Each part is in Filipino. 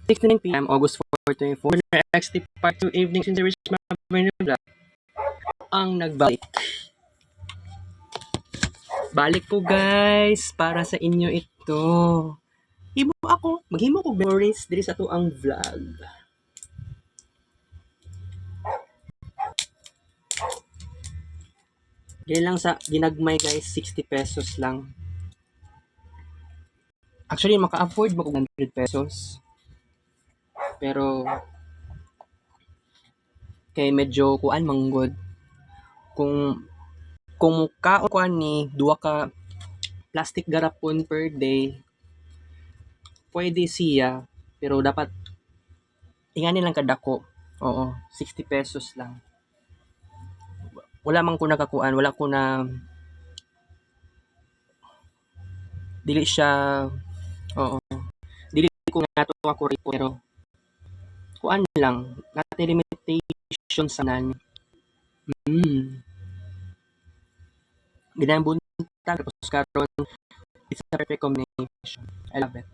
6:09 p.m. August 4, 2024. XT Part 2 Evening Series Maverick Vlog. Ang nagbalik. Balik po guys para sa inyo ito. Maghimo ko memories diri sa to ang vlog. Dili lang sa ginagmay guys, 60 pesos lang. Actually, maka-afford mo kung 100 pesos. Pero kay medyo kuan manggod. Kung kaon kuan ni duha ka plastic garapon per day, pwede siya, pero dapat ingani lang kadako. Oo, 60 pesos lang. Wala man ko nakakuan, wala ko na dili siya, oo, dili ko nga to ako pero kuan lang, nati limitation sa nan. Ginambuntag tapos karon it's a perfect combination. I love it.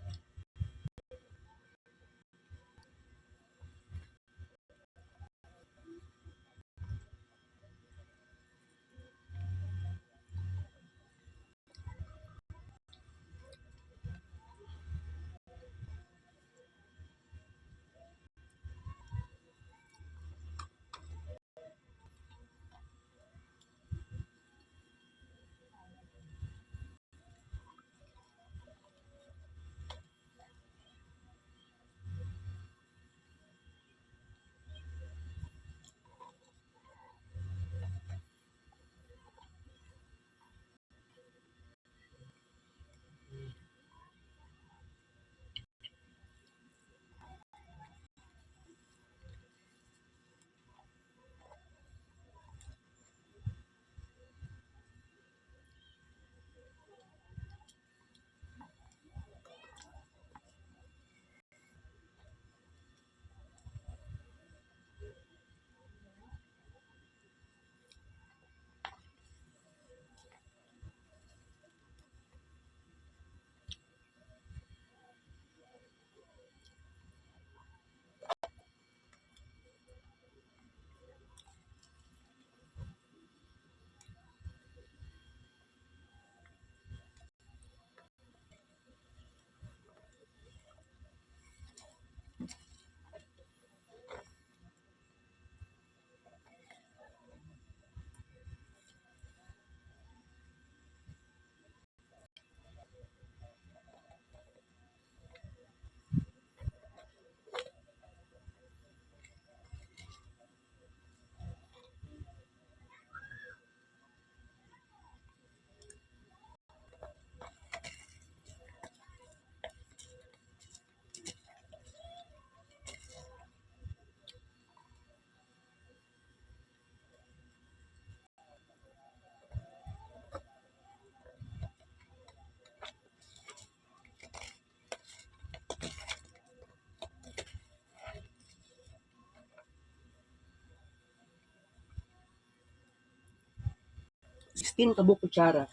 Sixteen kabuk kutsara.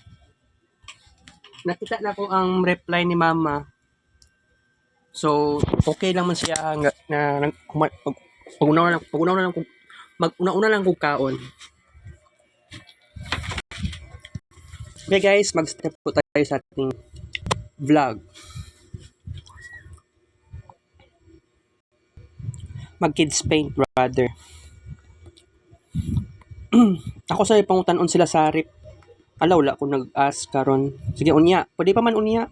Nakita na ko ang reply ni mama. So, okay lang man siya mag-una lang kung kaon. Okay guys, mag-step po tayo sa ating vlog. Mag-kids paint rather. Ako sa pangutan-on sila sa rip. Alaw wala ko nag-ask karon. Sige unya, pwede pa man unya.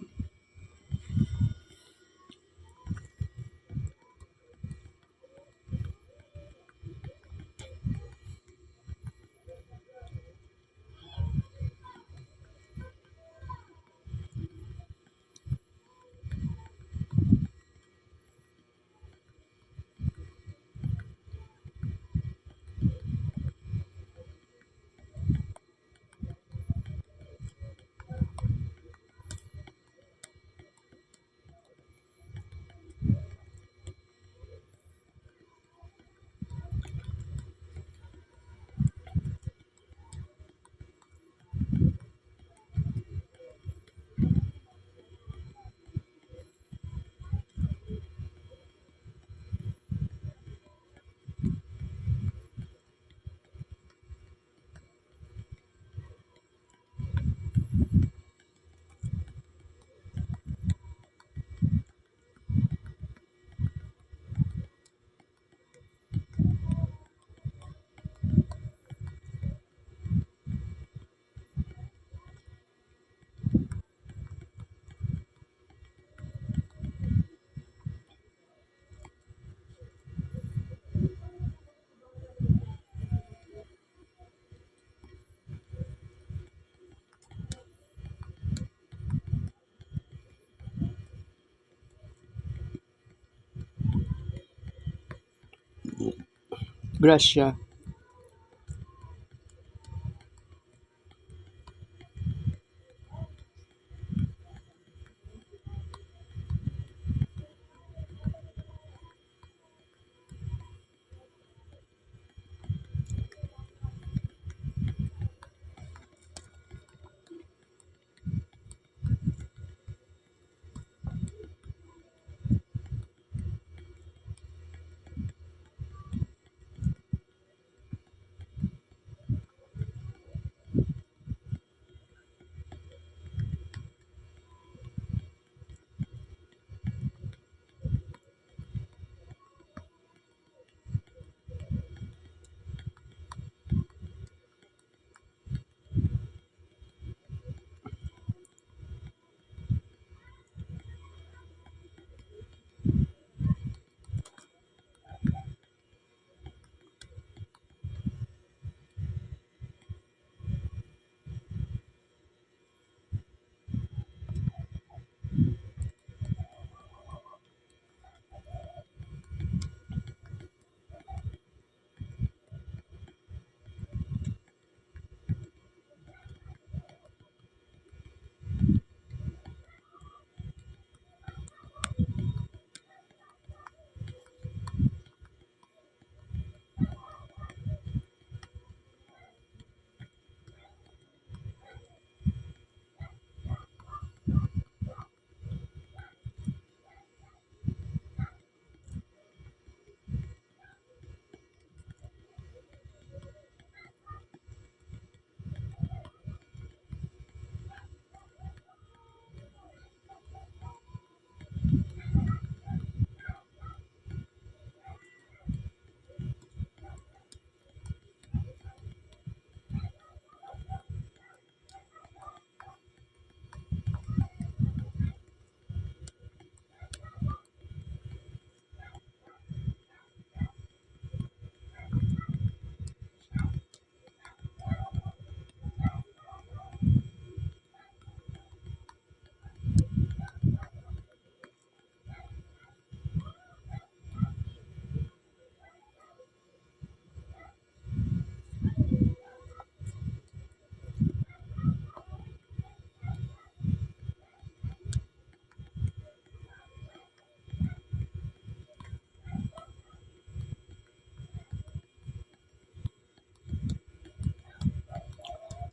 Grasya.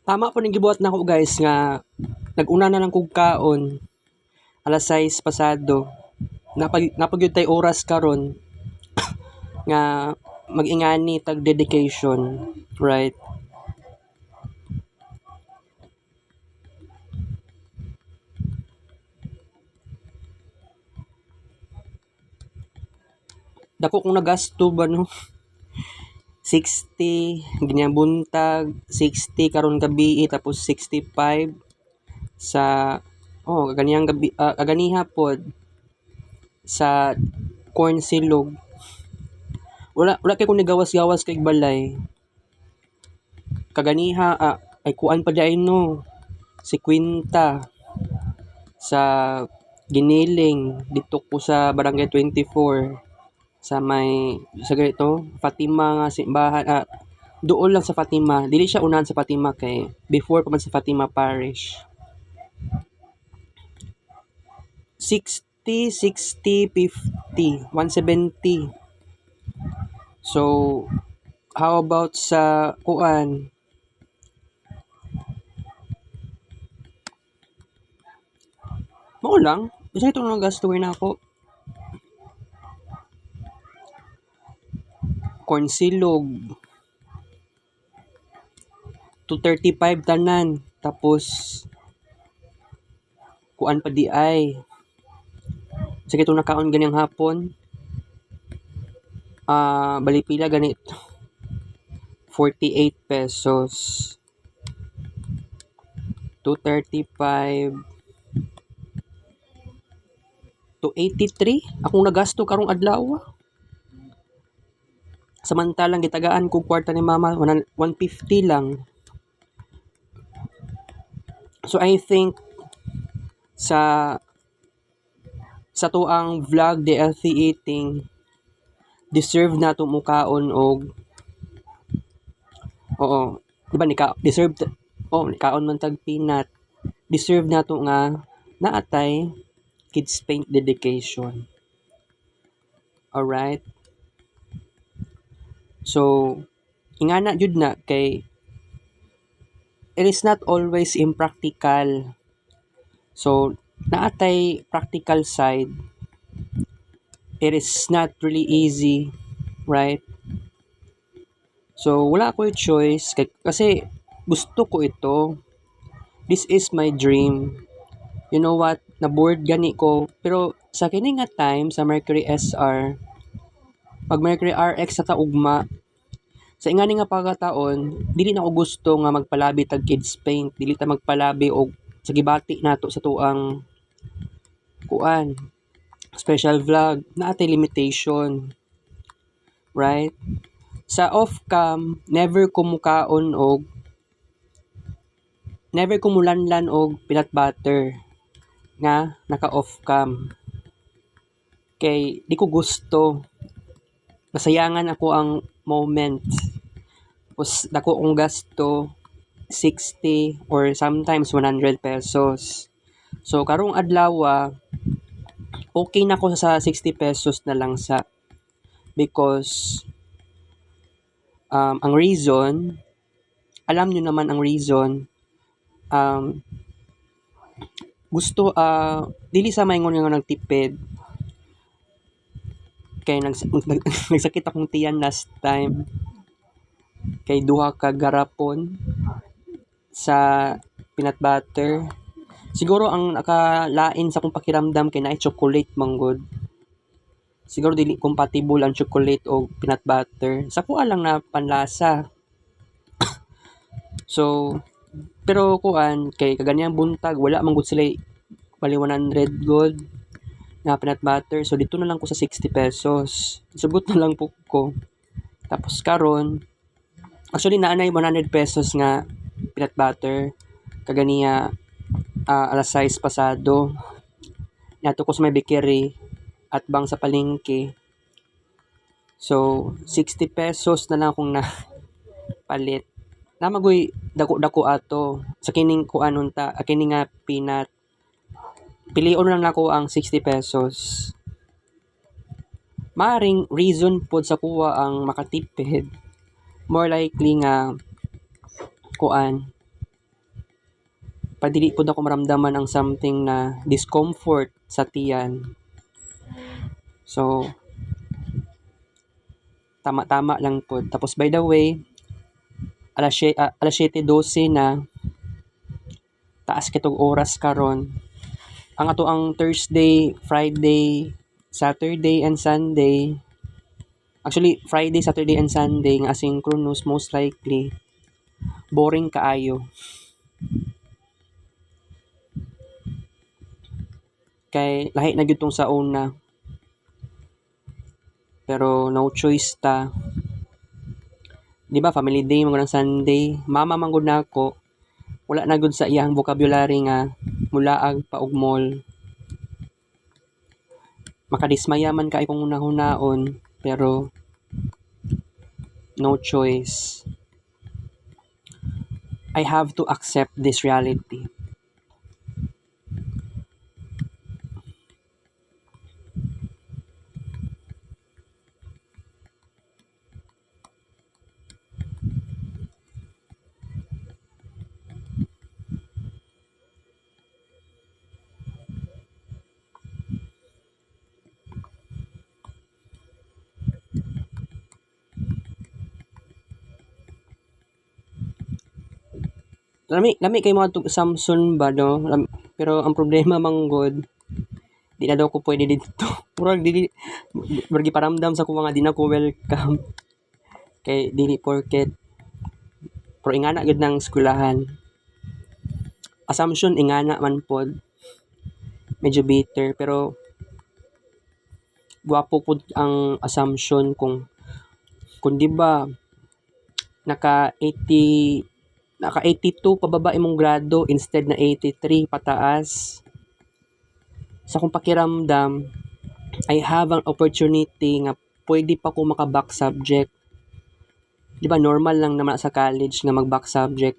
Tama po ning gibuhat nako guys nga nag-una na lang kog kaon alas 6 pasado. Napagyud tay oras karon nga mag-ingani tag dedication, right? Dako kong nagasto ba no? 60 ganyang buntag, 60 karon gabi tapos 65 sa ganiyang gabi ganiha pod sa corn silog. Wala kay ko nigawas-gawas kay balay. Kaganiha ay kuan pa dai no. Si Quinta sa Giniling dito ko sa Barangay 24 sa may sa ganito Fatima nga simbahan doon lang sa Fatima, dili siya unahan sa Fatima kay before pa man sa Fatima Parish. 60, 60, 50, 170. So, how about sa kuan? Mao lang, isa ito lang gastuin na ako. Corn silog, 235 tanan. Tapos, kuan pa di ay. Sige itong nakaon ganyang hapon. Bali pila ganit. 48 pesos. 235 to 83 akong nagasto karong adlaw. Samantalang gitagaan ko kwarta ni mama 150 lang. So I think sa tuang vlog the healthy eating deserve na to mukaon og Oo, 'di ba nikaon man tag peanut, deserve nato nga naatay kids paint dedication. Alright? So, ingana jud na kay it is not always impractical. So, naatay practical side. It is not really easy, right? So, wala ko choice kasi gusto ko ito. This is my dream. You know what? Na-bored gani ko. Pero sa kini nga time sa Mercury SR, pag Mercury RX sa taugma, sa ingani nga pagkataon, dili na ko gusto nga magpalabi tag kids paint, dili ta magpalabi og sa gibati nato sa tuang kuan, special vlog, naatay limitation, right? Sa off cam, never kumulanlan og peanut butter nga naka off cam. Kay di ko gusto. Masayangan ako ang moment. Tapos dako kong gasto 60 or sometimes 100 pesos. So karong adlaw okay na ko sa 60 pesos na lang sa because ang reason, alam nyo naman ang reason, um, gusto, dili sa maingon nga nagtipid, kay nagsakit akong tiyan last time, kay duha ka garapon sa peanut butter. Siguro ang nakalain sa akong pakiramdam kay naay chocolate manggod. Siguro dili compatible ang chocolate o peanut butter. Sa kuha lang na panlasa. So, pero kuan kay kaganyang buntag wala man gud sila bali 100 gold na peanut butter. So dito na lang ko sa 60 pesos. Sugot na lang po ko. Tapos karon actually naanay 100 pesos nga peanut butter kaganiya alas 6 pasado. Nato ko sa may bakery at bang sa palengke. So 60 pesos na lang akong napalit. Namagoy dako-dako ato sa kining kuanon ta, kini nga peanut. Pilion lang nako ang 60 pesos. Maring reason pod sa kuha ang makatipid. More likely nga kuan padili pod ako maramdaman ang something na discomfort sa tiyan. So tama-tama lang pod. Tapos by the way, alas 7:12 na taas kitog oras karon. Ang ato ang Thursday, Friday, Saturday and Sunday. Actually, Friday, Saturday and Sunday nga asynchronous most likely boring kaayo. Kay lahi na gyud tong sa una. Pero no choice ta. Di ba family day mo ng Sunday, mama man gud nako. Wala na gud sa iyang vocabulary nga mulaag pa og mall. Makadismaya man kay kung hunahon pero no choice. I have to accept this reality. Lami kay mga Samsung ba no? Pero ang problema manggod di na daw ko pwede dito. Murag dili paramdam sa ko mga di na ko welcome. Kay dili porket pero ingana gud ng eskwelahan. Assumption ingana man pod. Medyo bitter pero gwapo pod ang assumption kung di ba naka 82 pababa imong grado instead na 83 pataas. Sa akong pakiramdam, I have an opportunity nga pwede pa ko maka-back subject. Di ba normal lang naman sa college nga mag-back subject.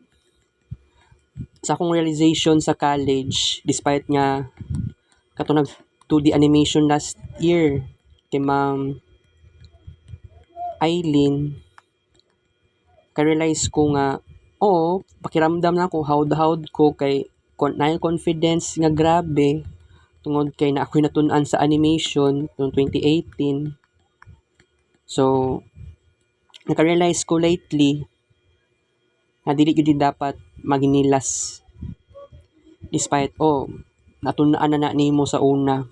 Sa akong realization sa college, despite nga kato nag 2D animation last year kay Ma'am Eileen, ka-realize ko nga, oo, pakiramdam na ako, hawd-hawd ko kay naay confidence nga grabe tungod kay na ako'y natun-an sa animation noong 2018. So, naka-realize ko lately na dili gyud dapat maginilas despite natun-an na nimo sa una.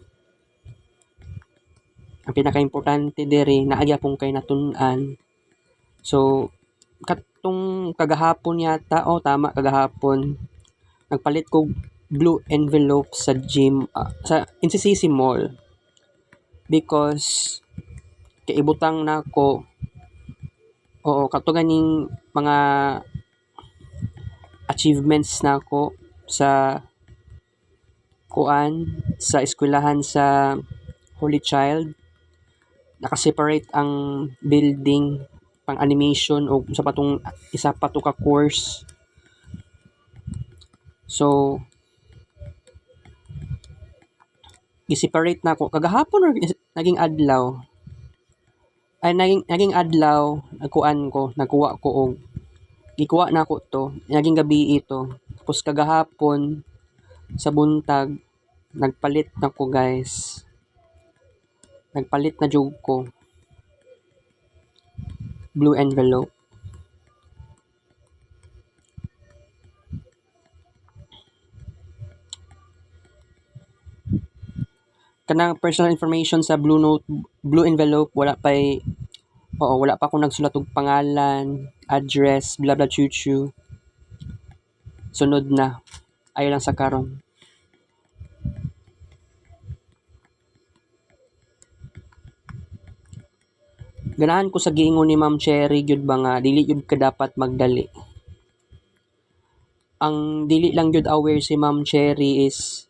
Ang pinaka-importante diri naa gyapon kay natun-an. So, katong kagahapon yata, tama kagahapon, nagpalit ko blue envelope sa gym, sa NCCC Mall. Because, kaibutang na ko, kato ganing mga achievements na ko sa sa eskwelahan sa Holy Child. Naka-separate ang building pang animation o isa pa to ka course. So, gi-separate na ako kagahapon or naging adlaw. Naging adlaw, nagkuha ko og gikuha na ako to, naging gabi ito. Tapos kagahapon sa buntag nagpalit na ko, guys. Nagpalit na jud ko. Blue envelope. Kanang personal information sa blue envelope wala pa ako nagsulat og pangalan, address, blah blah chuchu. Sunod na. Ayo lang sa karon. Ganahan ko sa giingon ni Ma'am Cherry gyud ba nga dili gyud ka dapat magdali. Ang dili lang gyud aware si Ma'am Cherry is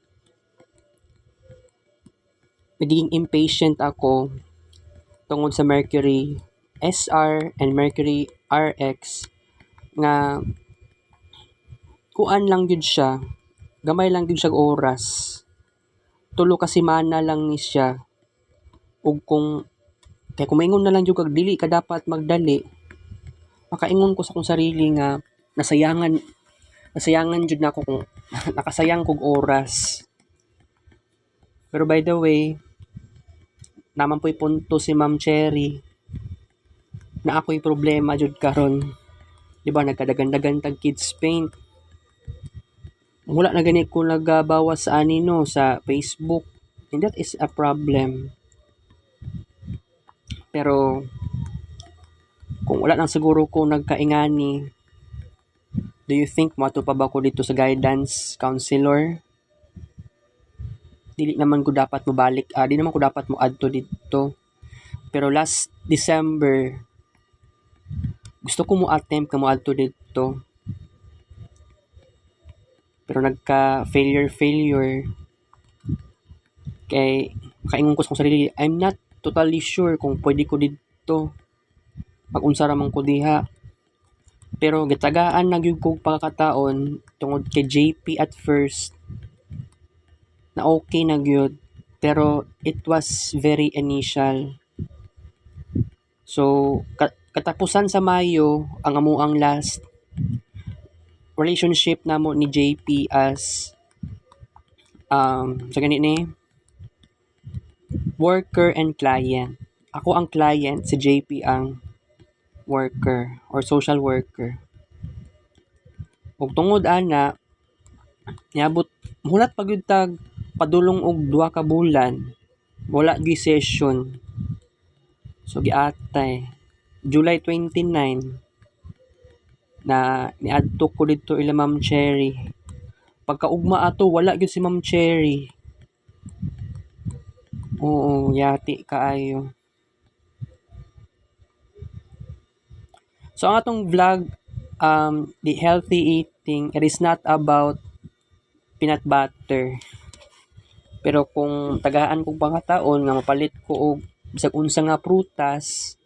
naging impatient ako tungod sa Mercury SR and Mercury RX nga kuan lang gyud siya, gamay lang gyud siya oras. Tulo ka semana lang ni siya. Ug kung maingon na lang jud kag dili ka dapat magdali, makaingon ko sa akong sarili nga nasayangan jud nako kung nakasayang kog oras. Pero by the way, naman po'y punto si Ma'am Cherry na ako'y problema jud karon. Di ba nagkadagan-dagan tag kids paint. Wala na gani ko nagabawas sa no sa Facebook. And that is a problem. Pero kung wala lang siguro ko nagkaingani, do you think mato pa ba ko dito sa guidance counselor? Dili naman ko dapat mabalik, di naman ko dapat mo adto dito. Pero last December, gusto ko mo attempt ka mo adto dito. Pero failure. Kay kaingon ko sa sarili, I'm not totally sure kung pwede ko dito pag-unsa ra man ko diha. Pero gitagaan na gyud kog pagkakataon tungod kay JP at first na okay na gyud, pero it was very initial. So katapusan sa Mayo ang amuang last relationship namo ni JP as sa gani ni worker and client. Ako ang client, si JP ang worker or social worker. Ug tungod ana, niabot mulat pa gyud tag padulong og 2 ka bulan. Wala gyud session. So giatay July 29 na niadto ko dito ila Ma'am Cherry. Pagkaugma ato wala gyud si Ma'am Cherry. Oo, yati kaayo. So ang atong vlog, the healthy eating, it is not about peanut butter. Pero kung tagaan kong pangataon nga mapalit ko og bisag unsa nga prutas,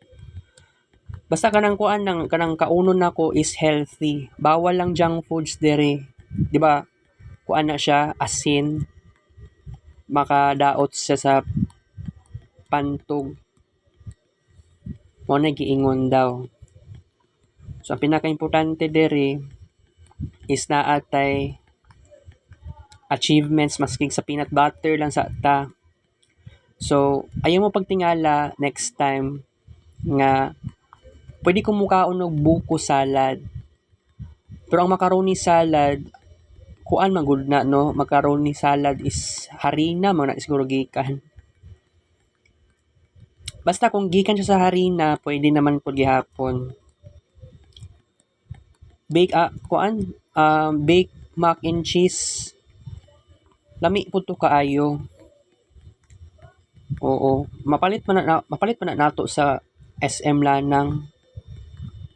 Basta kanang kuan nang kanang kaunon nako is healthy. Bawal lang junk foods dere. 'Di ba? Kuan na siya asin, makadaot siya sa pantog. Mo na giingon daw. So ang pinaka-importante dere is naatay achievements maskig sa peanut butter lang sa ta. So ayaw mo pagtingala next time nga pwede ko mukaon og buko salad. Pero ang macaroni salad, kuan man gud na no, macaroni salad is harina man na siguro gikan. Basta kung gikan siya sa harina, pwede naman pud gihapon. Bake mac and cheese. Lami pud to kaayo. Oo, mapalit man na nato sa SM Lanang.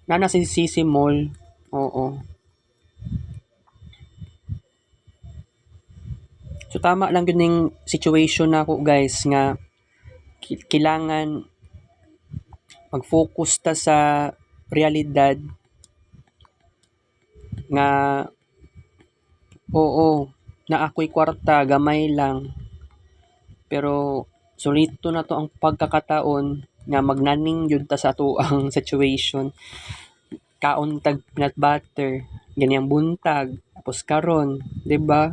Nana sa Sisi Mall. Oo. So tama lang gyud ning situation nako guys nga kailangan mag-focus ta sa realidad nga oo, na ako'y kwarta gamay lang. Pero solito na to ang pagkakataon nga magnaning jud ta sa ato ang situation. Kaon tag peanut butter, ganyang buntag, tapos karon, 'di ba?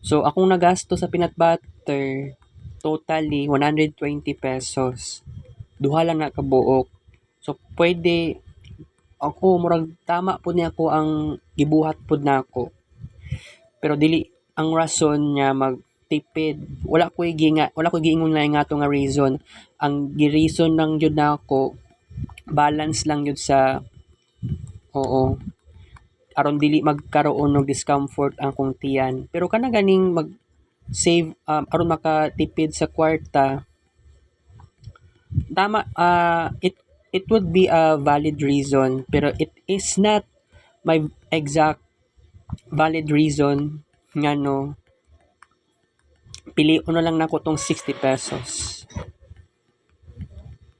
So akong nagasto sa peanut butter totally 120 pesos. Duha lang na kabuok. So pwede ako murag tama pud ni ako ang gibuhat pud nako. Pero dili ang rason nga magtipid. Wala ko giingon na nga nga reason. Ang gi-reason lang jud nako balance lang jud sa oo aron dili magkaroon og discomfort ang kong tiyan. Pero kana ganing mag save aron makatipid sa kwarta, tama it would be a valid reason pero it is not my exact valid reason nga no piliun na lang nako tong 60 pesos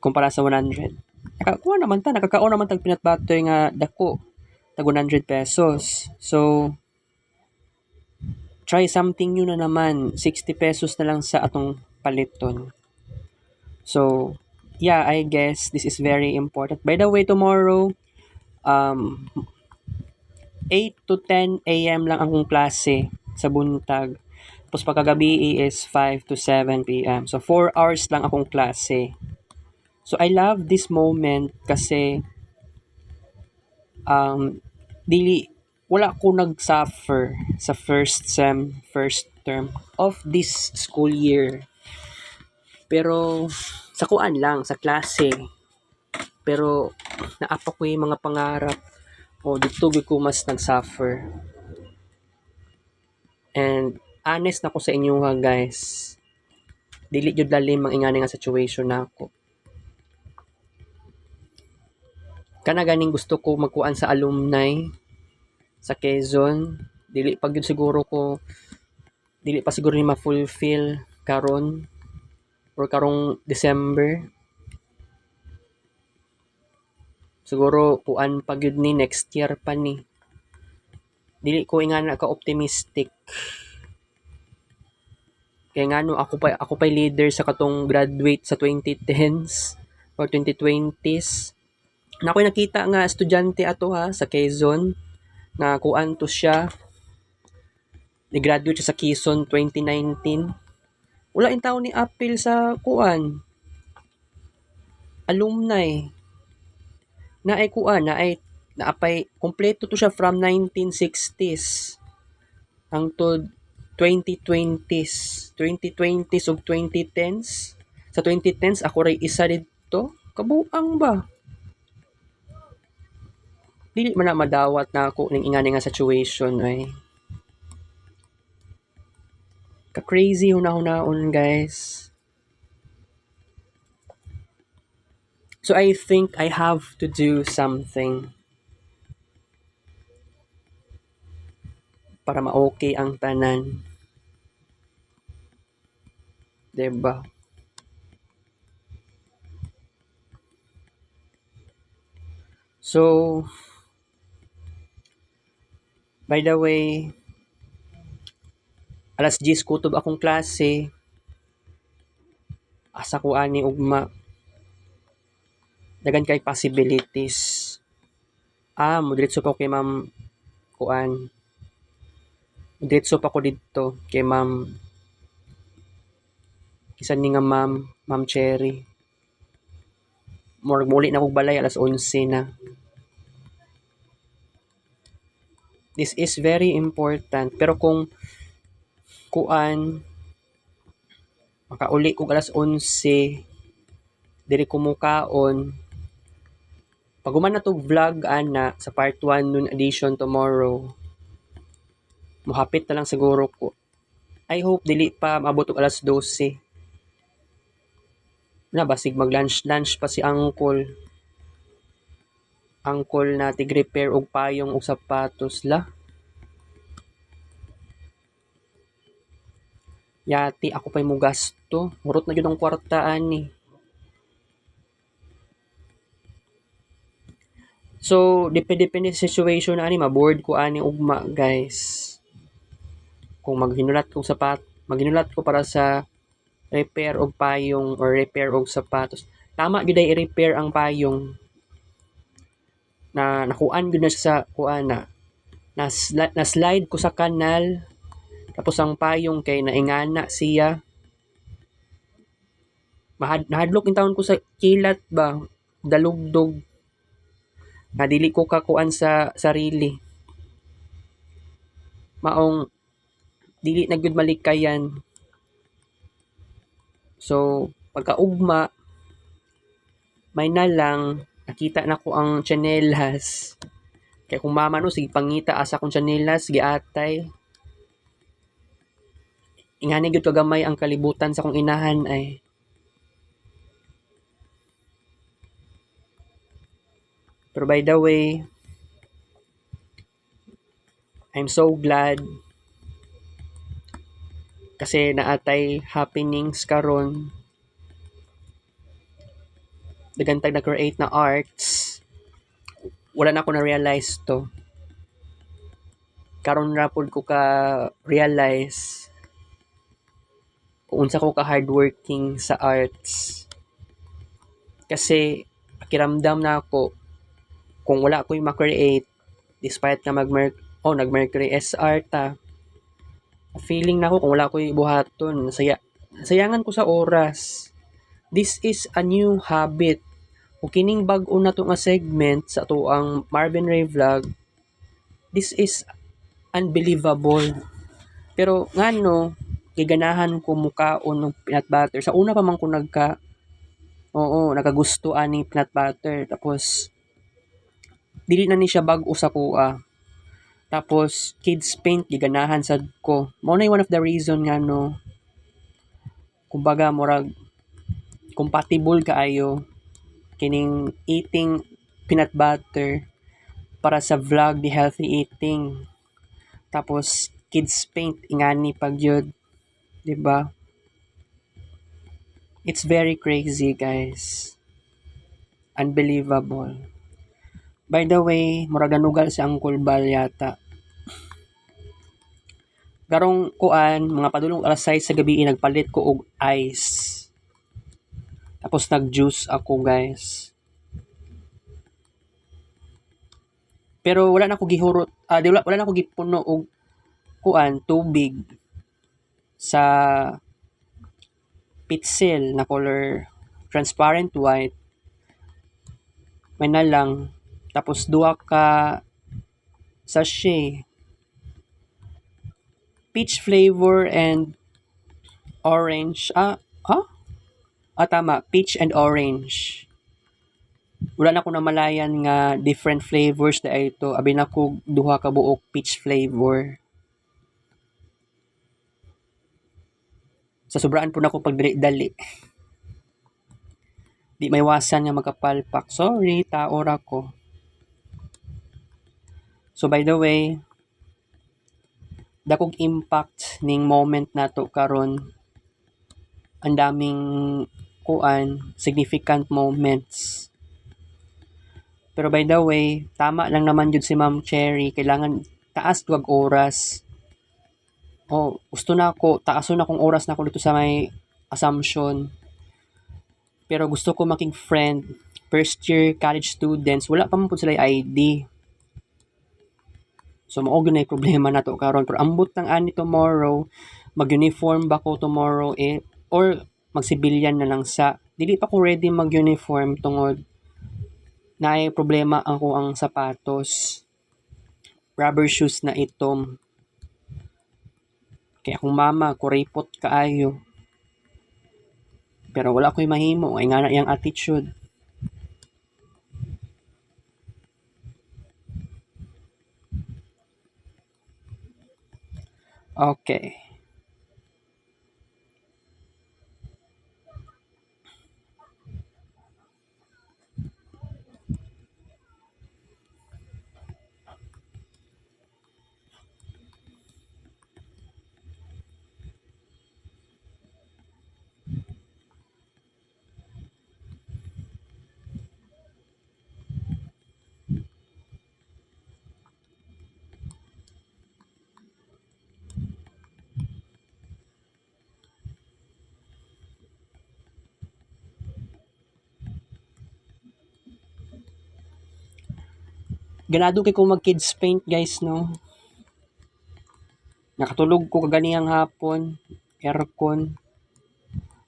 kumpara sa 100. Nakakuha naman ta, nakakaon naman tag peanut butter nga dako tag 100 pesos. So try something new na naman, 60 pesos na lang sa atong paliton. So yeah, I guess this is very important. By the way, tomorrow 8 to 10 AM lang akong klase sa buntag. Tapos pagkagabi is 5 to 7 PM. So 4 hours lang akong klase. So I love this moment kasi dili wala ko nag-suffer sa first term of this school year. Pero sa kuan lang, sa klase. Pero naapa ko yung mga pangarap o dito ko mas nag-suffer. And honest na ko sa inyo ha guys. Dili jud lalim ang ingani nga situation nako. Kana ganing gusto ko magkuan sa alumni sa Quezon. Dili pa gyud siguro ko dili pa siguro ni ma-fulfill karon or karong December. Siguro kuan pa gyud ni next year pa ni. Dili ko ingana ka optimistic. Kaya nga no, ako pa leader sa katong graduate sa 2010s or 2020s. Na ako'y nakita nga estudyante ato ha sa Quezon na kuan to siya. Ni-graduate siya sa Quezon 2019. Wala in taon ni appeal sa kuan. Alumni. Naay kuan, naapay kompleto to siya from 1960s hangtod 2020s. 2020s ug 2010s. Sa 2010s ako ray isa didto. Kabuang ba? Dili man na madawat na ako ning ingani nga situation ay. Ka-crazy hunahunahon guys. So I think I have to do something para ma-okay ang tanan. 'Di ba? So, by the way, alas 10 kutob akong klase, asa ko ani ugma, daghan kay possibilities. Diretso pa ko kay Ma'am kuan, diretso pa ko didto kay Ma'am, kisan ni nga Ma'am Cherry. Murag muli na kog balay alas 11 na. This is very important, pero kung kuan, makauli kog alas 11, diri ko mukaon, pag human na tog vlog ana sa part 1 noon edition tomorrow, mohapit na lang siguro ko. I hope dili pa maabot og alas 12. Na basig mag lunch pa si uncle. Uncle na tig-repair og payong og sapatos la. Yati ako pa'y mo gasto. Murot na gyud ang kwarta ani. So, depende sa situation na ani, maboard ko ani ugma, guys. Kung maghinulat ko para sa repair og payong or repair og sapatos. Tama gyud ay i-repair ang payong. Na nakuan gyud na siya sa kuana. Na slide ko sa kanal. Tapos ang payong kay naingana siya. Nahadlok in taon ko sa kilat ba, dalugdog. Nadili ko kakuan sa sarili. Maong dili na gyud malikayan. So, pagkaugma, may na lang, nakita na ko ang tsinelas. Kaya kung mama no, sige pangita asa kong tsinelas, giatay. Ingani gyud kagamay ang kalibutan sa kong inahan ay. Pero by the way, I'm so glad kasi naatay happenings karon. Daghan tag na-create na arts. Wala na ako na-realize to. Karon ra pud ko ka-realize kung unsa ko ka-hardworking sa arts. Kasi pakiramdam na ako kung wala ko'y ma-create despite na nag-Mercury SR ta. Feeling na ako kung wala ko'y buhaton. Sayangan ko sa oras. This is a new habit. Kung kining bag-o na to nga segment sa to ang Marvin Ray Vlog, this is unbelievable. Pero ngano, giganahan ko mukaon ng peanut butter. Sa una pa man ko nagagusto ani peanut butter. Tapos, dili na ni siya bag-o sa kuha. Tapos, kids paint, giganahan sad ko. Mao na one of the reason nga no, kumbaga, murag, compatible kaayo kining eating peanut butter para sa vlog di healthy eating. Tapos, kids paint, ingani pag yun. Diba? It's very crazy, guys. Unbelievable. By the way, murag nanugal si Uncle Bal yata. Garong kuan, mga padulong alas 6 sa gabi, nagpalit ko og ice. Tapos nag-juice ako, guys. Pero wala na ako gihurot, wala na ako gipuno og kuan, tubig sa pitsil na color transparent white. May na lang. Tapos duha ka sachet. Peach flavor and orange. Tama. Peach and orange. Wala na ko namalayan nga different flavors na ito. Abi na ko duha ka buok peach flavor. Sa sobraan po na ko pagdali-dali. Di may wasan nga magkapalpak. Sorry, taora ko. So by the way, dakog impact ning moment nato karon. Ang daming significant moments. Pero by the way, tama lang naman jud si Ma'am Cherry, kailangan taas tuwag oras. Oh, gusto na ako, taason na akong oras na ako dito sa may Assumption. Pero gusto ko making friend, first year college students, wala pa man po sila ID. So mao gyud na problema na to karon, pero ambot lang ani tomorrow, mag-uniform ba ko tomorrow or mag-civilian na lang sa. Dili pa ko ready mag-uniform tungod naay problema ako ang sapatos. Rubber shoes na itom. Kaya akong mama, kuripot kaayo. Pero wala ko'y mahimo, ay nga na iyang attitude. Okay. Ganado kay ko mag kids paint guys no. Nakatulog ko kaganiyang hapon, aircon.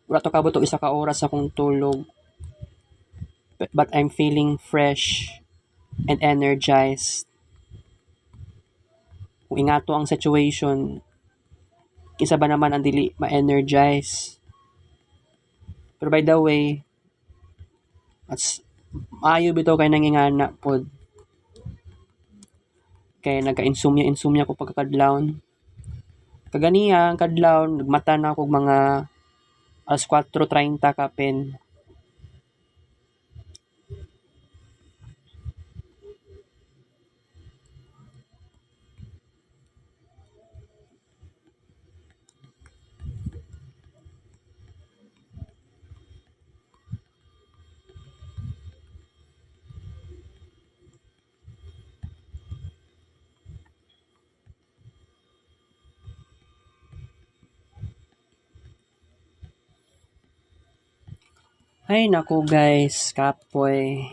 Wala to kabot og isa ka oras akong tulog. But I'm feeling fresh and energized. Kung ingato ang situation, kinsa ba naman ang dili ma-energize. Pero by the way, at maayo bitaw kay nangingana pod. Kay nagka-insomnia ko pagkakadlawon. Kaganiya ang kadlawon, nagmata na ako mga alas 4:30 kapin. Ay naku guys, kapoy.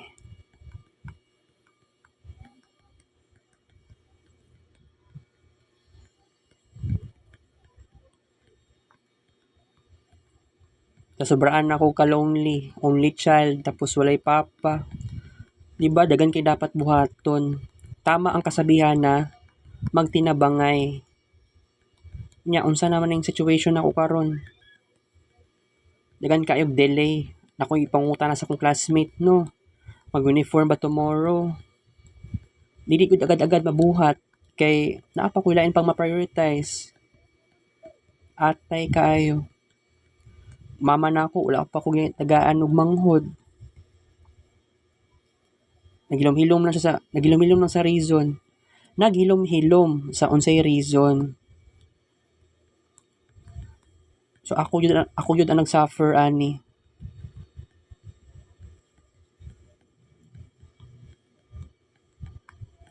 Kasobraan ako ka-lonely, only child, tapos walay papa. Diba, dagan kay dapat buhaton. Tama ang kasabihan na magtinabangay. Nya, unsa naman ang situation ako karon. Dagan kayo delay. Ako ipanguta na sa akong classmate, no. Mag-uniform ba tomorrow? Dili ko agad-agad mabuhat. Kay, naapa ko ilain pang ma-prioritize. Atay kaayo. Mama na ako, wala pa ko tagaan og manghod. Naghilom-hilom lang sa reason. Naghilom-hilom sa unsay reason. So ako yun ang nag-suffer ani.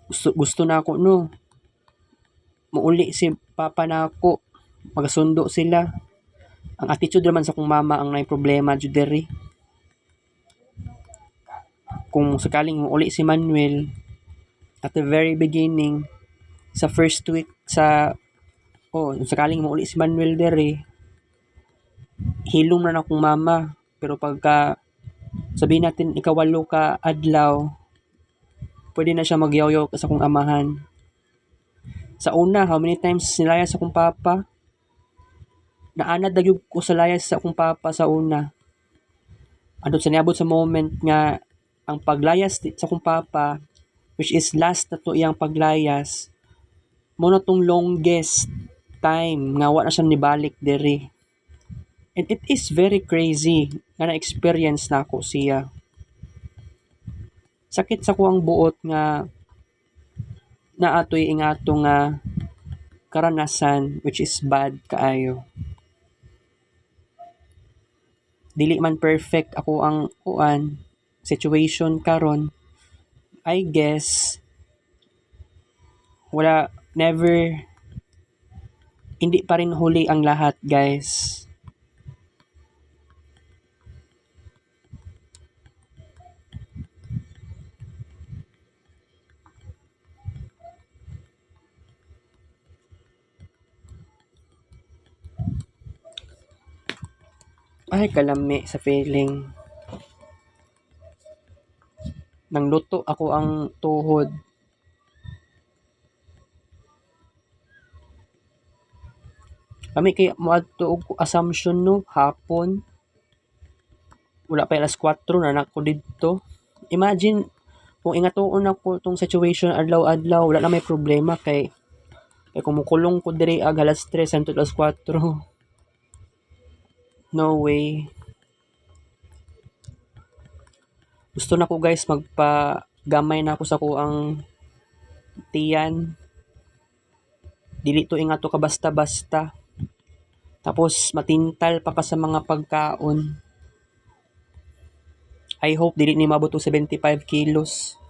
Gusto na ako no. Mauli si papa na ako. Magasundo sila. Ang attitude naman sa kong mama ang may problema jud diri. Kung sakaling mauli si Manuel at the very beginning sa first week kung sakaling mauli si Manuel diri, hilom na akong mama. Pero pagka sabihin natin ikawalo ka adlaw, pwede na siya magyaw-yaw sa kong amahan. Sa una, how many times nilayas sa kong papa? Naanad nagyug ko sa layas sa akong papa sa una. Andun sa niabot sa moment nga ang paglayas sa akong papa, which is last na to iyang paglayas, mo na tong longest time nga wala na siya nibalik diri. And it is very crazy nga na-experience na ako siya. Sakit sa ko ang buot nga naatoy ingato nga karanasan which is bad kaayo. Dili man perfect ako ang situation karon. I guess never, hindi pa rin huli ang lahat, guys. Ay, kalami sa feeling. Nang luto ako ang tuhod. Kami kay moadto og assumption no hapon. Wala pa alas 4 na nako didto. Imagine kung ingatoon ako tong situation adlaw-adlaw, wala na may problema kay kumukulong ko diri ag alas 3 hangtod alas 4. No way. Gusto na ko guys magpagamay na ako sa kuang tiyan. Dili to ingato ka basta-basta. Tapos matintal pa ka sa mga pagkaon. I hope dili ni maabot og 75 kilos.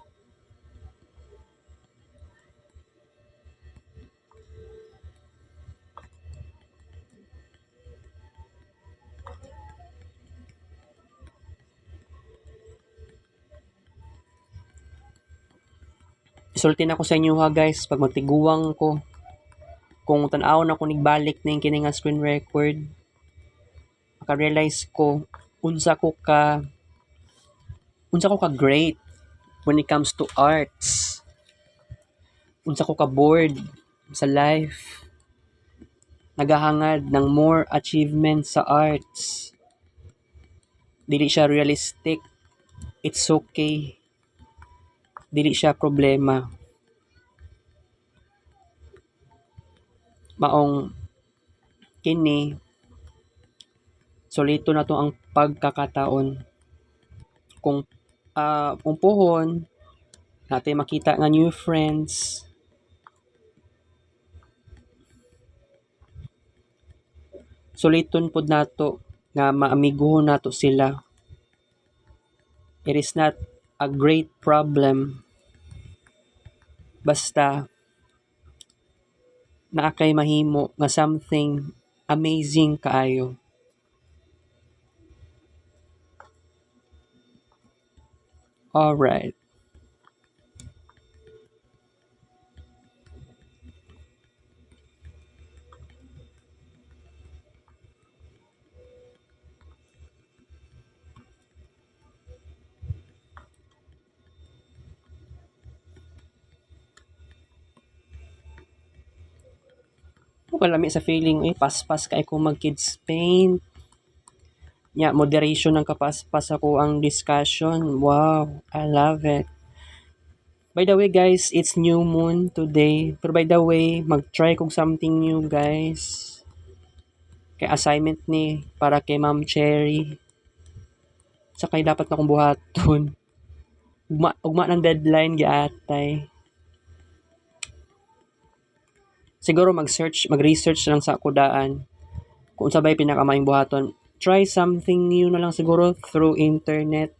Isulti na ko sa inyo ha guys pag magtiguang ko. Kung tan-aw na ko nigbalik ning kini nga screen record, maka-realize ko unsa ko ka great when it comes to arts. Unsa ko ka bored sa life. Nagahangad ng more achievements sa arts. Dili siya realistic. It's okay. Dili siya problema. Maong kini solito na to ang pagkakataon. Kung pohon natin makita nga new friends, suliton pod nato nga maamiguhon nato sila. It is not a great problem. Basta naa kay mahimo nga something amazing kaayo. Alright. Kalami sa feeling paspas kay ko mag kids paint. Nya moderation ng kapaspas ako ang discussion. Wow, I love it. By the way guys, it's new moon today. Pero by the way, mag-try kong something new guys. Kay assignment ni para kay Ma'am Cherry. Sakay dapat na kong buhaton. Ugma ng deadline giatay. Siguro mag-research lang sa kudaan kung sabay pinakamaing buhaton. Try something new na lang siguro through internet.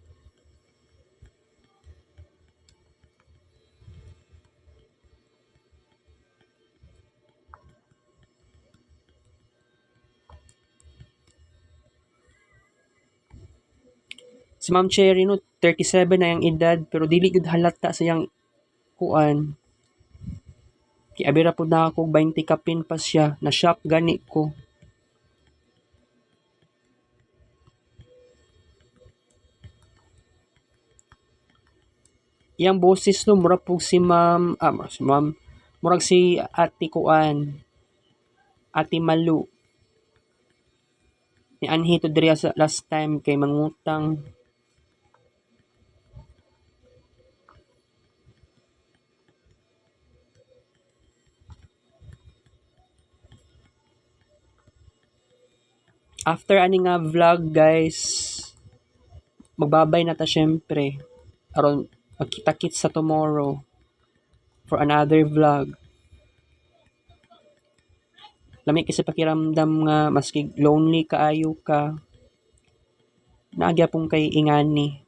Si Ma'am Cherry no 37 na yung edad pero dili gud halata sa yang kuan. Abira po na ako 20 kapin pa siya. Na-shock gani ko. Yang boses no, murag po si murag si Ate Kuan. Ate Malu. Ni Anhi to diri sa last time kay mangutang. After ani nga vlog guys, magbabay na ta syempre. Aron magkita-kits sa tomorrow for another vlog. Lami kasi pakiramdam nga maski lonely kaayo ka. Naagya pong kay ingani.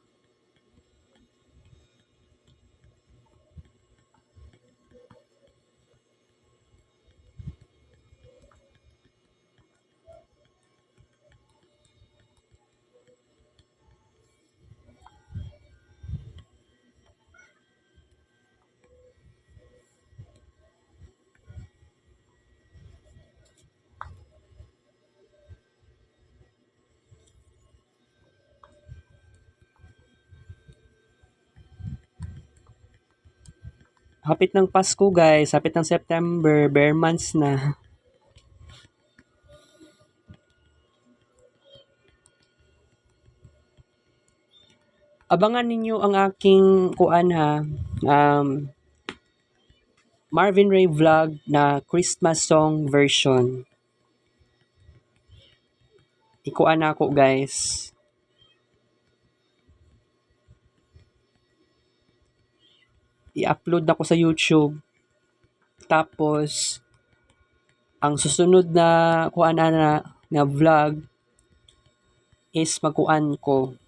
hapit ng Pasko guys, hapit ng September, bare months na. Abangan ninyo ang aking kuan ha, Marvin Ray vlog na Christmas song version. Ikuan ako guys. I-upload na ko sa YouTube. Tapos, ang susunod na kuan na vlog is magkuan ko.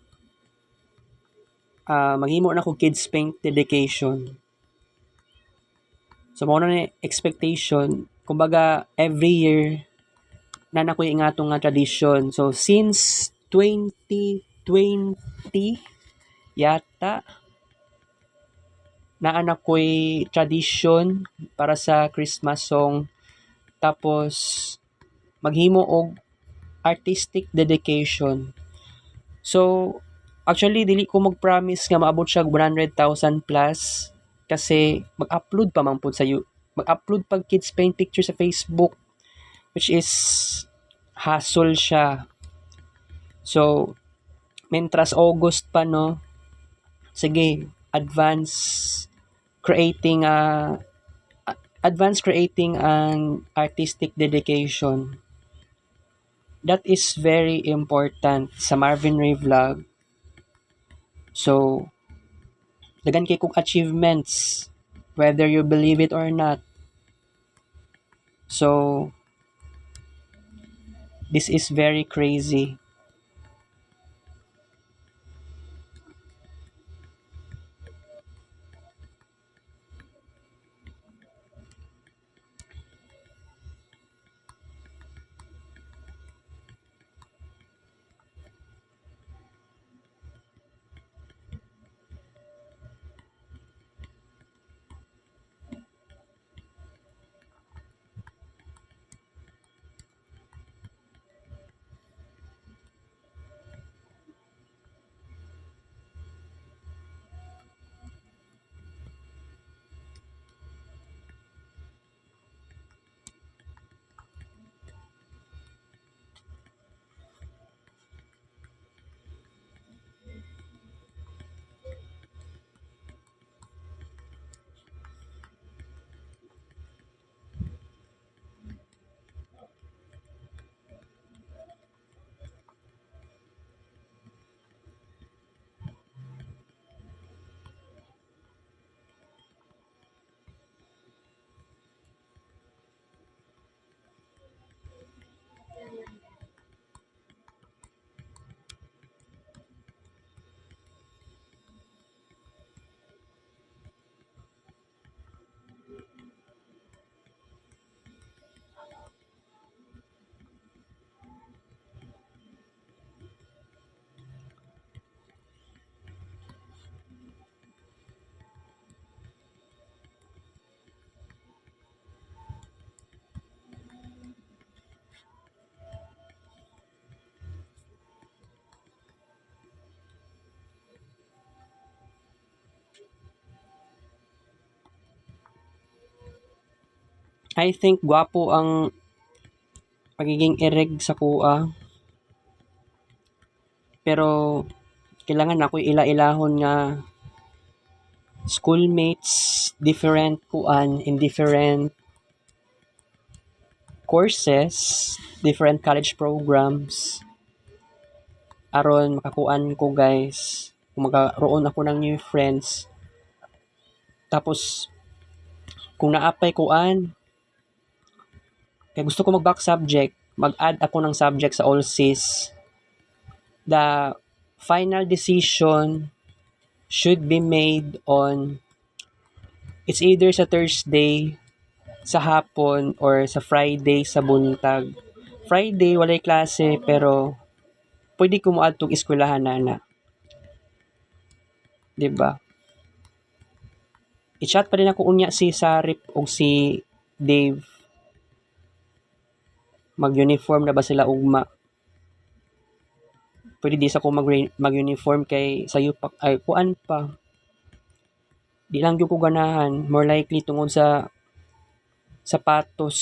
Maghimo na ko kids paint dedication. So, mao na expectation. Kumbaga, every year, na nakoy nga itong tradition. So, since 2020, yata, naanak ko'y tradition para sa Christmas song. Tapos, maghimo og artistic dedication. So, actually, dili ko mag-promise nga maabot siya 100,000 plus kasi mag-upload pa man po sa mag-upload pag kids paint picture sa Facebook, which is hassle siya. So, mentras August pa no, sige, advance creating an artistic dedication. That is very important sa Marvin Ray vlog. So, dagan kay kong achievements, whether you believe it or not. So, this is very crazy. I think gwapo ang pagiging ereg sa kuha. Pero, kailangan ako ila-ilahon nga schoolmates, different kuan in different courses, different college programs. Aron makakuan ko guys, kung magkaroon ako ng new friends. Tapos, kung naapay kuan, kaya gusto ko mag-back subject, mag-add ako ng subject sa all sis. The final decision should be made on, it's either sa Thursday, sa hapon, or sa Friday sa buntag. Friday, walay klase, pero pwede ko mo atong eskwelahan na. Diba? I-chat pa rin ako unya si Sarip o si Dave. Mag-uniform na ba sila ugma? Pwede di sa ko mag-uniform kay sayo pa, ay kuan pa. Di lang gyud ko ganahan, more likely tungod sa sapatos.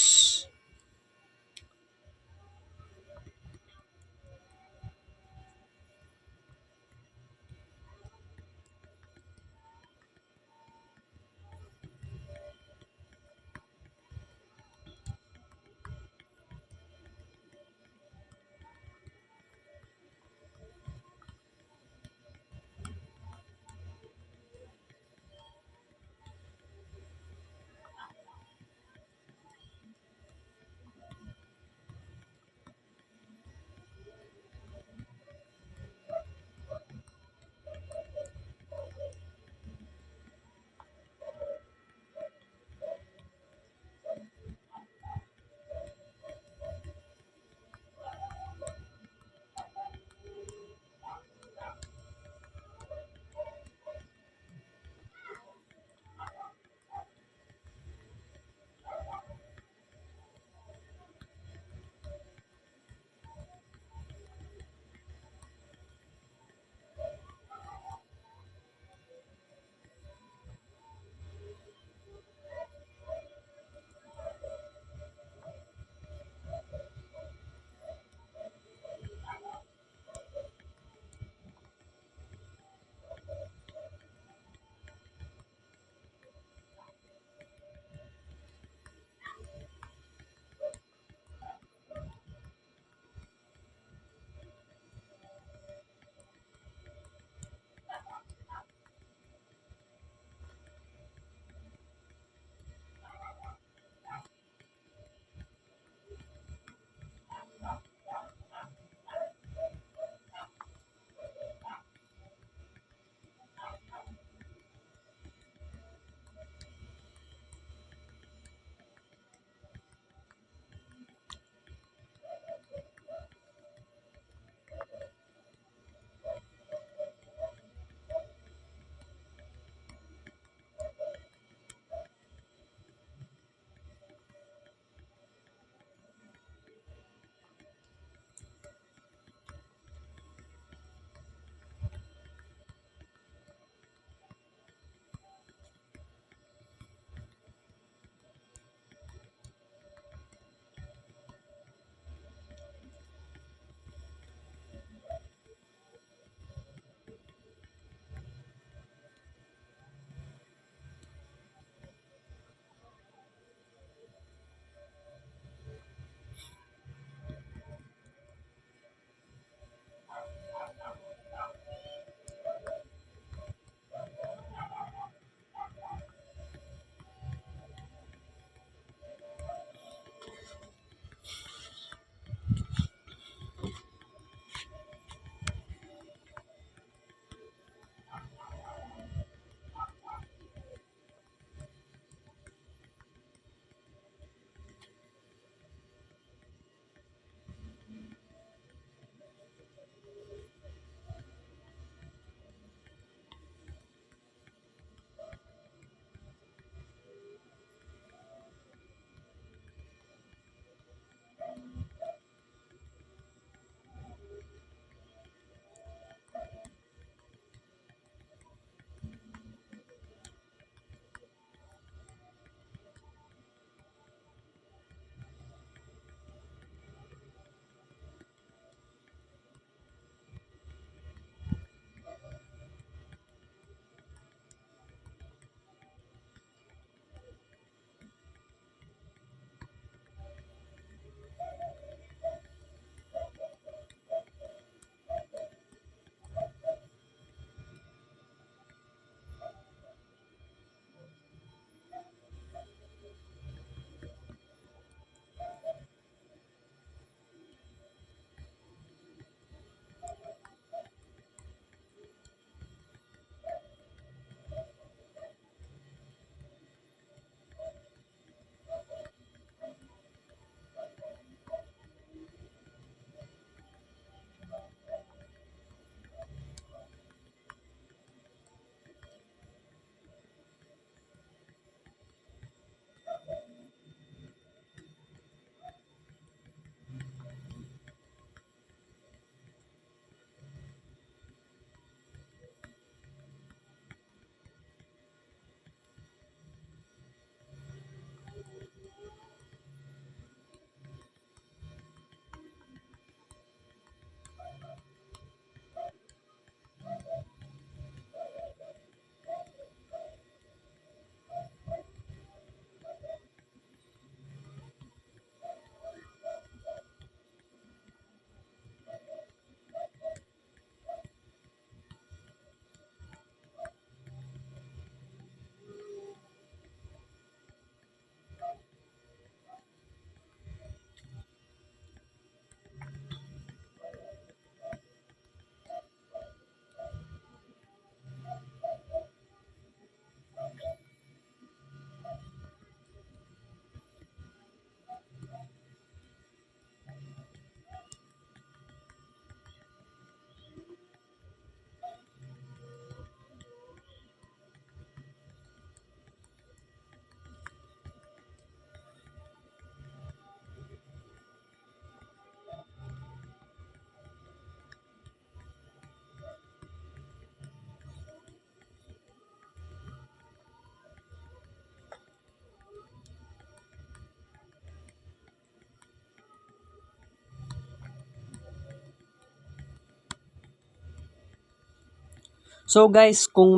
So guys, kung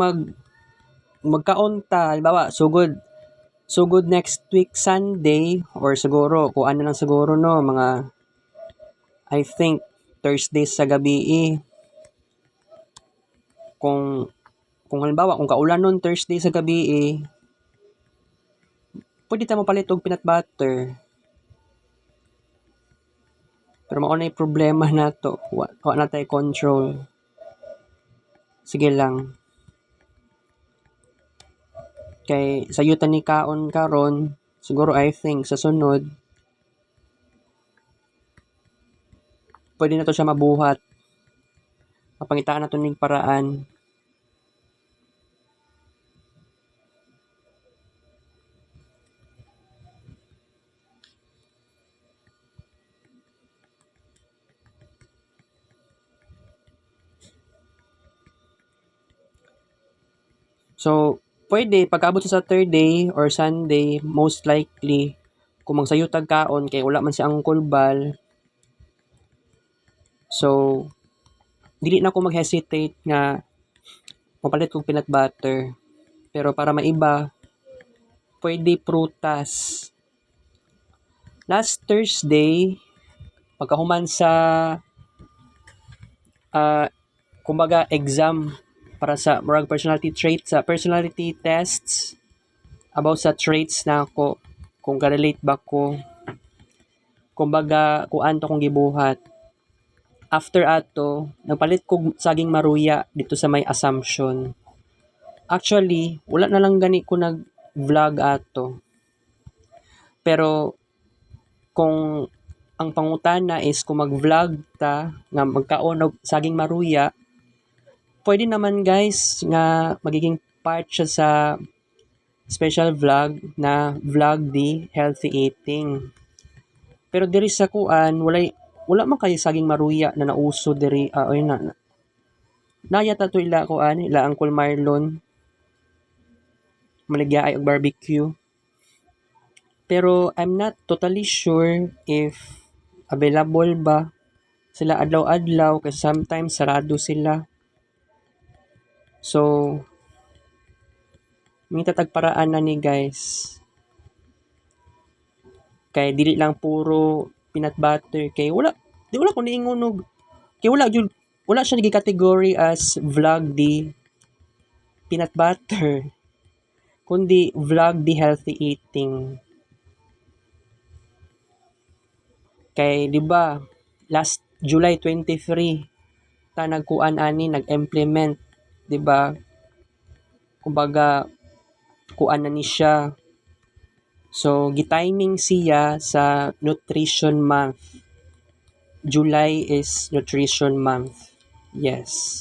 magkaon ta, halimbawa, sugod next week Sunday or siguro kung ano lang siguro no, mga I think Thursday sa gabi kung halimbawa kung kaulan nun Thursday sa gabi pwede ta mapalit og peanut butter. Pero mao na problema nato, wa na tay control. Sige lang. Kay sayo ta ni kaon karon, siguro I think sa sunod pwede na to siya mabuhat. Mapangitaan na to ning paraan. So, pwede pag-abot sa Saturday or Sunday, most likely kung magsayot tag kaon kay wala man si Uncle Bal. So, dili na ako mag-hesitate nga mapalit kog peanut butter. Pero para maiba, pwede prutas. Last Thursday, pagkahuman sa kumbaga exam para sa murag personality tests about sa traits na ako kung ka-relate ba ko kumbaga kuan to kong gibuhat. After ato, nagpalit kog saging maruya dito sa may Assumption. Actually, wala na lang gani ko nag-vlog ato. Pero kung ang pangutana is kung mag-vlog ta nga magkaon og saging maruya, pwede naman guys nga magiging part siya sa special vlog na vlog di healthy eating. Pero diri sa kuan wala man kay saging maruya na nauso diri oy na nayata to ila kuan ila Uncle Marlon maligyaay og barbecue. Pero I'm not totally sure if available ba sila adlaw-adlaw kasi sometimes sarado sila. So, may tatagparaan na ni guys. Kay dili lang puro peanut butter kay wala ko niingon og kay wala siya nagi-category as vlog di peanut butter kundi vlog di healthy eating. Kay di ba last July 23 ta nagkuan ani nag-implement di ba kumbaga kuan na ni siya. So gitiming siya sa nutrition month. July is nutrition month. Yes.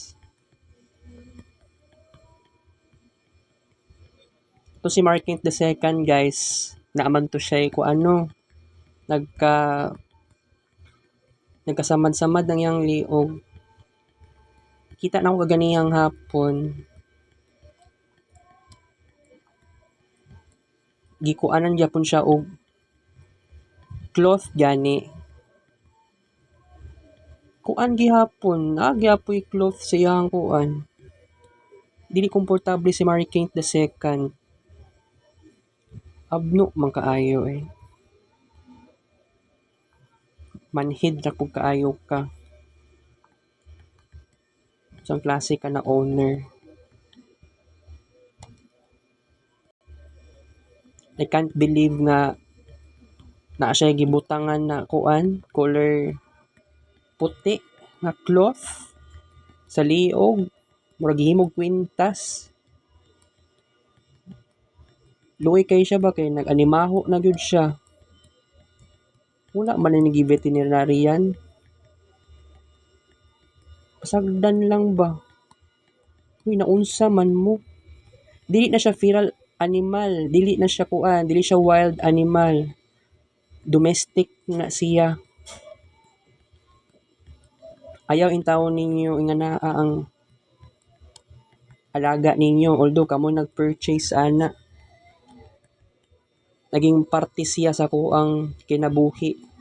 To si Mark Kent II guys, naaman to siya kung ano nagkasamad-samad ng yang liog. Kita na ko ganiyang hapon. Gikuanan gyapon siya og cloth gani. Kuan gihapon, gyapoy cloth sa iyang kuan. Dili komportable si Mary Kate II. Abno man kaayo Manhid ra pug kaayo ka. Isang klase ka na owner. I can't believe nga na siya gibutangan na kuan, color puti na cloth sa liog. Murag gihimog kwintas. Luoy kay siya ba kay nag-animaho na gyud siya. Wala man ni veterinarian. Pasagdan lang ba? Uy, naunsa man mo. Dili na siya feral animal, dili na siya kuan, dili siya wild animal. Domestic na siya. Ayaw intawon ninyo nga ang alaga ninyo although kamo nag-purchase ana. Naging parte siya sa kuang kinabuhi.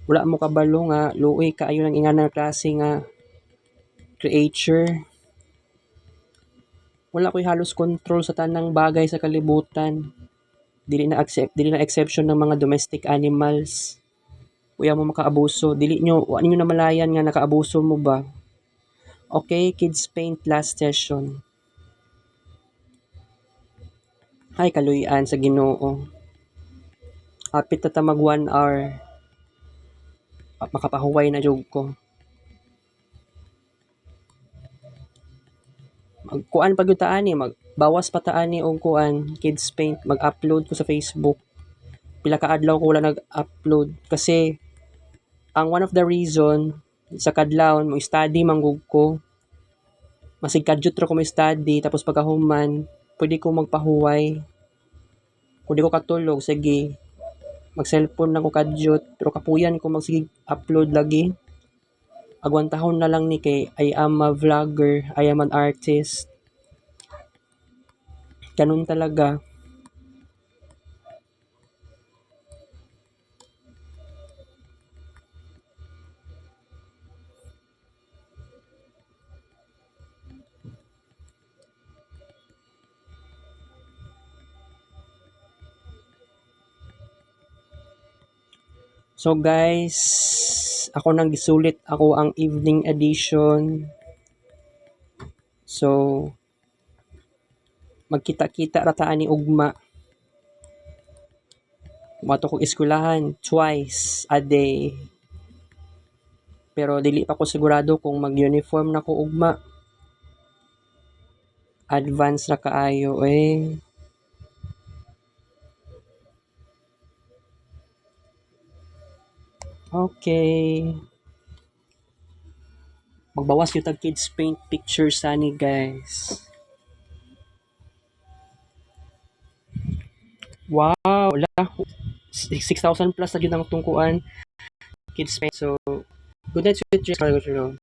Wala mo kabalo nga luoy kaayo ng ingana klase nga creature. Wala ko'y halos control sa tanang bagay sa kalibutan. Dili na exception ng mga domestic animals. Kuya mo makaabuso. Wa ninyo namalayan nga nakaabuso mo ba? Okay, Kids Paint last session. Ay, kaluyan sa Ginoo. Hapit na ta mag 1 hour. Makapahuway na jud ko. Magkuan pa gyud ta ani, magbawas pa ta ani og kuan, Kids Paint, mag-upload ko sa Facebook. Pila ka adlaw ko wala nag-upload kasi ang one of the reason sa kadlawon mo study manggug ko. Masig kadyot ra ko mo study tapos pagkahuman, pwede ko magpahuway. Kung di ko katulog, sige, mag-cellphone lang ko kadyot, pero kapuyan ko magsige upload lagi. Agwantahon na lang ni kay I am a vlogger, I am an artist. Ganun talaga. So guys, ako nang gisulit ako ang evening edition. So, magkita-kita ra ta ani ugma. Mato ko eskwelahan twice a day. Pero dili pa ko sigurado kung mag-uniform na ko ugma. Advance na kaayo eh. Okay. Magbawas yung tag Kids Paint pictures ani guys. Wow, wala. 6,000 plus na yun ang tungkuan. Kids Paint. So, good night, sweet dreams.